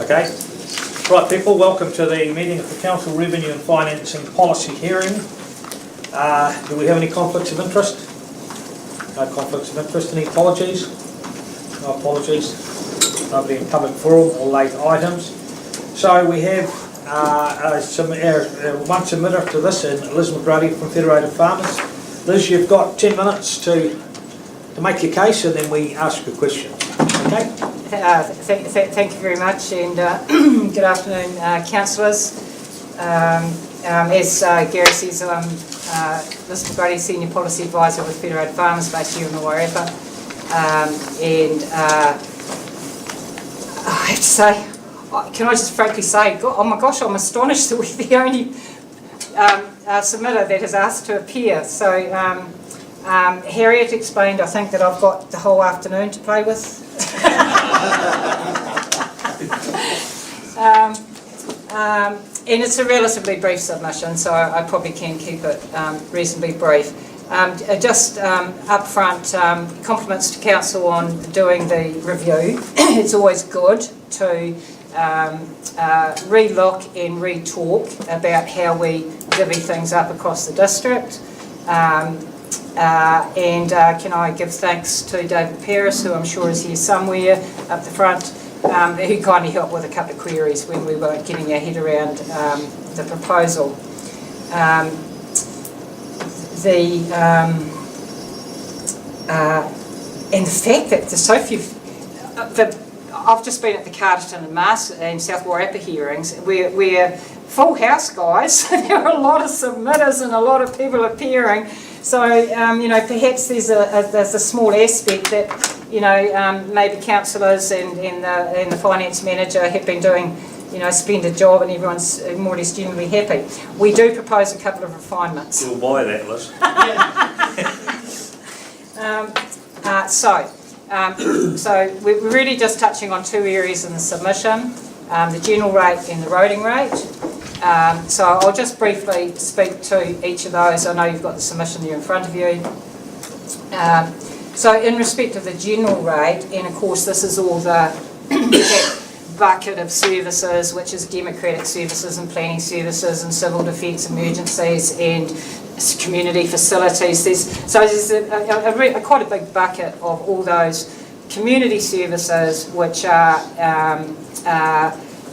Okay. Right, people, welcome to the meeting of the Council Revenue and Financing Policy hearing. Do we have any conflicts of interest? No conflicts of interest. Any apologies? No apologies. Nobody in public forum or late items. So we have one submitter to this, Liz McGrady from Federated Farmers. Liz, you've got 10 minutes to make your case, and then we ask you questions. Okay? Thank you very much, and good afternoon, councillors. As Gary says, I'm Liz McGrady, Senior Policy Advisor with Federated Farmers based here in the Wairarapa. I have to say, can I just frankly say, oh my gosh, I'm astonished that we're the only submitter that has asked to appear. So Harriet explained, I think, that I've got the whole afternoon to play with. And it's a relatively brief submission, so I probably can keep it reasonably brief. Just up front, compliments to Council on doing the review. It's always good to re-look and re-talk about how we divvy things up across the district. Can I give thanks to David Paris, who I'm sure is here somewhere up the front, who kindly helped with a couple of queries when we were getting our head around the proposal. And the fact that there's so few, I've just been at the Masterton and South Wairarapa hearings. We're full house, guys. There are a lot of submitters and a lot of people appearing. So perhaps there's a small aspect that maybe councillors and the finance manager have been doing a splendid job, and everyone's more or less generally happy. We do propose a couple of refinements. You'll buy that, Liz. So we're really just touching on two areas in the submission, the general rate and the roading rate. So I'll just briefly speak to each of those. I know you've got the submission there in front of you. So in respect of the general rate, and of course this is all the bucket of services, which is democratic services and planning services and civil defence emergencies and community facilities. There's quite a big bucket of all those community services which are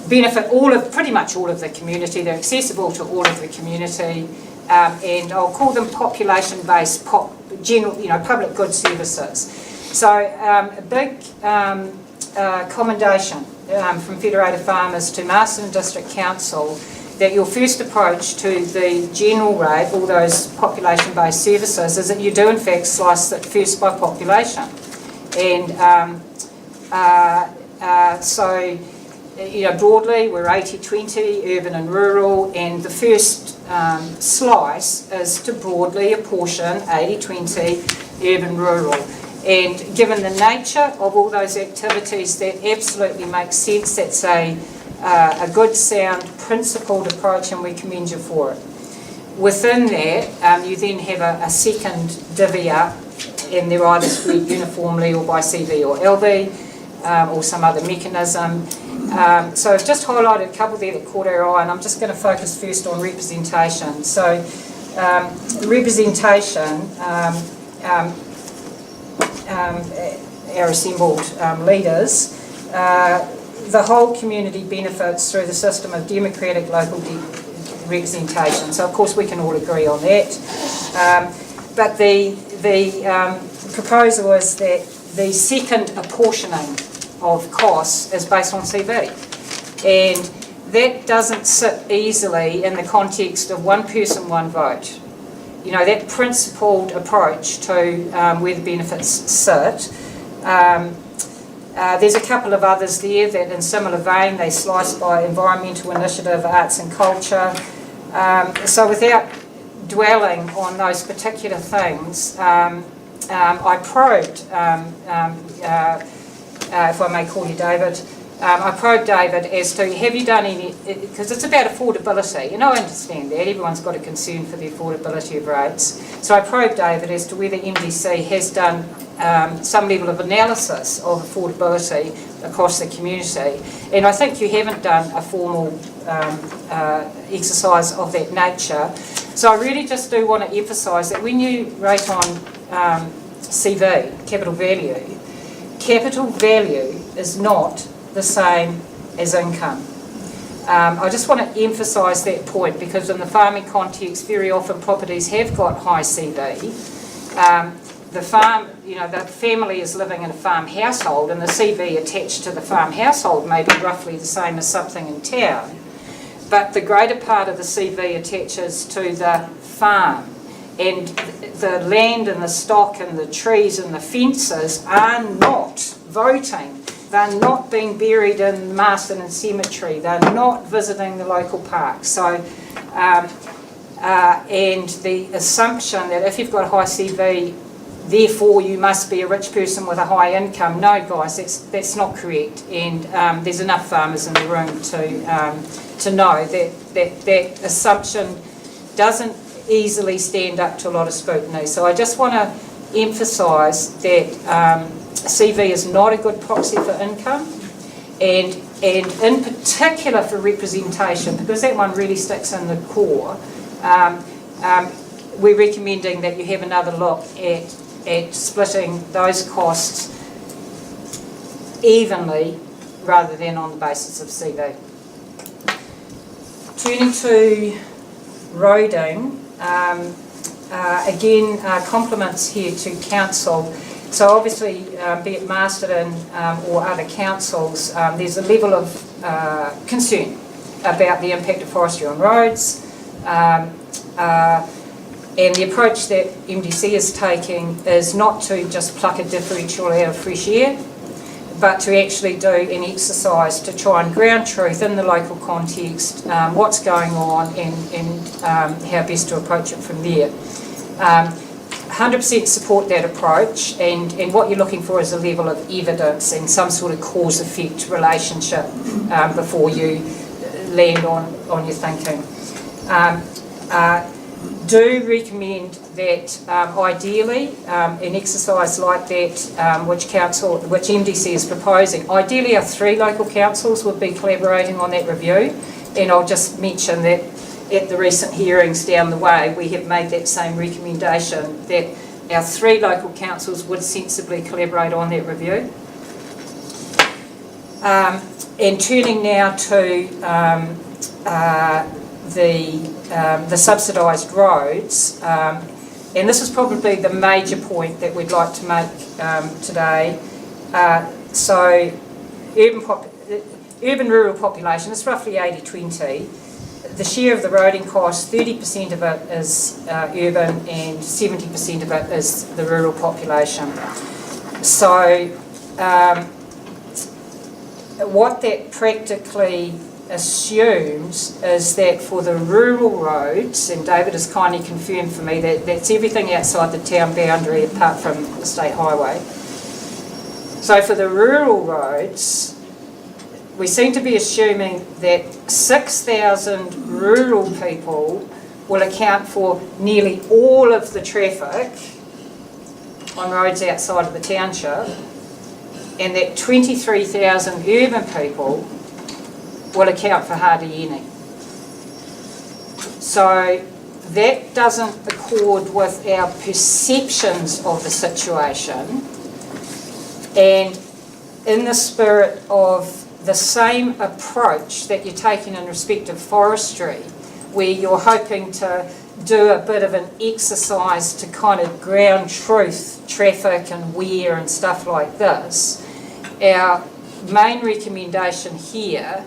benefit pretty much all of the community. They're accessible to all of the community, and I'll call them population-based, public good services. So a big commendation from Federated Farmers to Masterton District Council that your first approach to the general rate, all those population-based services, is that you do in fact slice it first by population. And broadly we're 80-20, urban and rural, and the first slice is to broadly apportion 80-20, urban-rural. And given the nature of all those activities, that absolutely makes sense. That's a good, sound, principled approach, and we commend you for it. Within that, you then have a second divvy up, and they're either spread uniformly or by CV or LV, or some other mechanism. So I've just highlighted a couple there that caught our eye, and I'm just going to focus first on representation. So representation, our assembled leaders, the whole community benefits through the system of democratic local representation. So of course we can all agree on that. But the proposal is that the second apportioning of costs is based on CV. And that doesn't sit easily in the context of one person, one vote. That principled approach to where the benefits sit. There's a couple of others there that in similar vein, they slice by environmental initiative, arts and culture. So without dwelling on those particular things, I probed, if I may call you David, I probed David as to, have you done any, because it's about affordability, and I understand that, everyone's got a concern for the affordability of rates. So I probed David as to whether MDC has done some level of analysis of affordability across the community. And I think you haven't done a formal exercise of that nature. So I really just do want to emphasise that when you rate on CV, capital value is not the same as income. I just want to emphasise that point, because in the farming context, very often properties have got high CV. The family is living in a farm household, and the CV attached to the farm household may be roughly the same as something in town. But the greater part of the CV attaches to the farm, and the land and the stock and the trees and the fences are not voting. They're not being buried in Masterton Cemetery. They're not visiting the local park. So, and the assumption that if you've got a high CV, therefore you must be a rich person with a high income. No, guys, that's not correct. And there's enough farmers in the room to know that assumption doesn't easily stand up to a lot of scrutiny. So I just want to emphasise that CV is not a good proxy for income, and in particular for representation, because that one really sticks in the core. We're recommending that you have another look at splitting those costs evenly rather than on the basis of CV. Turning to roading, again, compliments here to council. So obviously, be it Masterton or other councils, there's a level of concern about the impact of forestry on roads, and the approach that MDC is taking is not to just pluck a differential out of fresh air, but to actually do an exercise to try and ground truth in the local context, what's going on, and how best to approach it from there. 100% support that approach, and what you're looking for is a level of evidence and some sort of cause-effect relationship before you land on your thinking. Do recommend that ideally an exercise like that, which MDC is proposing, ideally our 3 local councils would be collaborating on that review, and I'll just mention that at the recent hearings down the way, we have made that same recommendation, that our 3 local councils would sensibly collaborate on that review. And turning now to the subsidised roads, and this is probably the major point that we'd like to make today. So urban-rural population is roughly 80-20. The share of the roading cost, 30% of it is urban and 70% of it is the rural population. So what that practically assumes is that for the rural roads, and David has kindly confirmed for me that that's everything outside the town boundary apart from the state highway. So for the rural roads, we seem to be assuming that 6,000 rural people will account for nearly all of the traffic on roads outside of the township, and that 23,000 urban people will account for hardly any. So that doesn't accord with our perceptions of the situation, and in the spirit of the same approach that you're taking in respect of forestry, where you're hoping to do a bit of an exercise to kind of ground truth traffic and where and stuff like this, our main recommendation here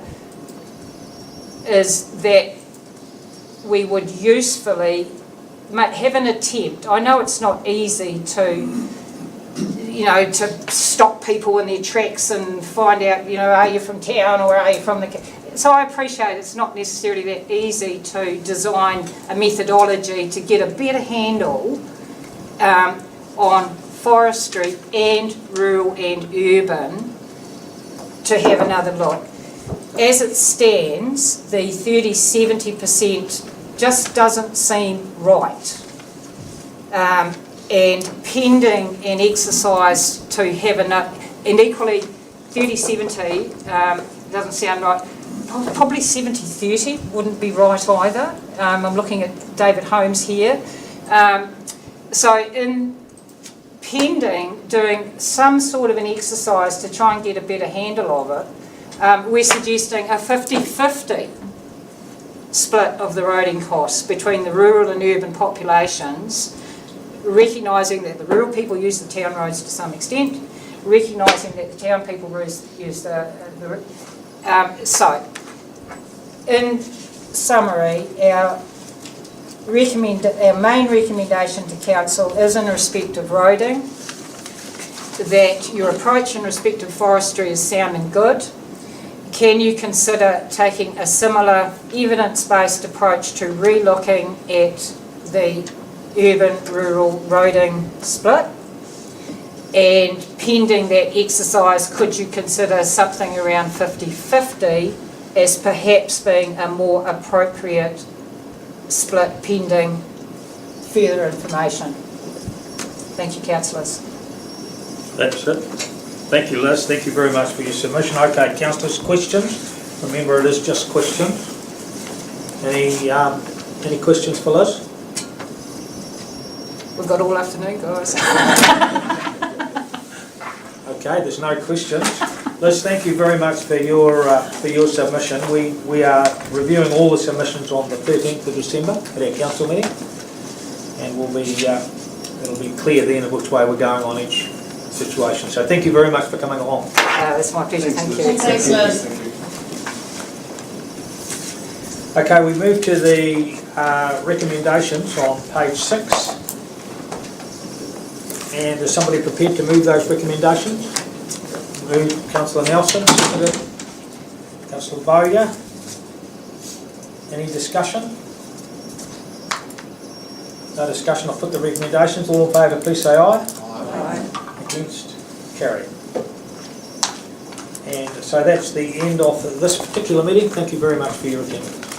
is that we would usefully have an attempt. I know it's not easy to stop people in their tracks and find out, are you from town or are you from the... So I appreciate it's not necessarily that easy to design a methodology to get a better handle on forestry and rural and urban to have another look. As it stands, the 30-70% just doesn't seem right. and pending an exercise to have and equally 30-70 doesn't sound right. Probably 70-30 wouldn't be right either. I'm looking at David Holmes here. So in pending doing some sort of an exercise to try and get a better handle of it, we're suggesting a 50-50 split of the roading costs between the rural and urban populations, recognising that the rural people use the town roads to some extent, recognising that the town people use the so, in summary, our main recommendation to council is in respect of roading, that your approach in respect of forestry is sound and good. Can you consider taking a similar evidence-based approach to re-looking at the urban-rural roading split? And pending that exercise, could you consider something around 50-50 as perhaps being a more appropriate split pending further information? Thank you, councillors. That's it. Thank you, Liz. Thank you very much for your submission. Okay, councillors, questions? Remember, it is just questions. Any questions for Liz? We've got all afternoon, guys. Okay, there's no questions. Liz, thank you very much for your submission. We are reviewing all the submissions on the 13th of December at our council meeting, and it'll be clear then of which way we're going on each situation. So thank you very much for coming along. It's my pleasure. Thank you. Thanks, Liz. Okay, we move to the recommendations on page 6. And is somebody prepared to move those recommendations? Move Councillor Nelson, seconded Councillor Bowyer. Any discussion? No discussion. I'll put the recommendations. All in favour, please say aye. Aye. Against? Carried. And so that's the end of this particular meeting. Thank you very much for your attendance.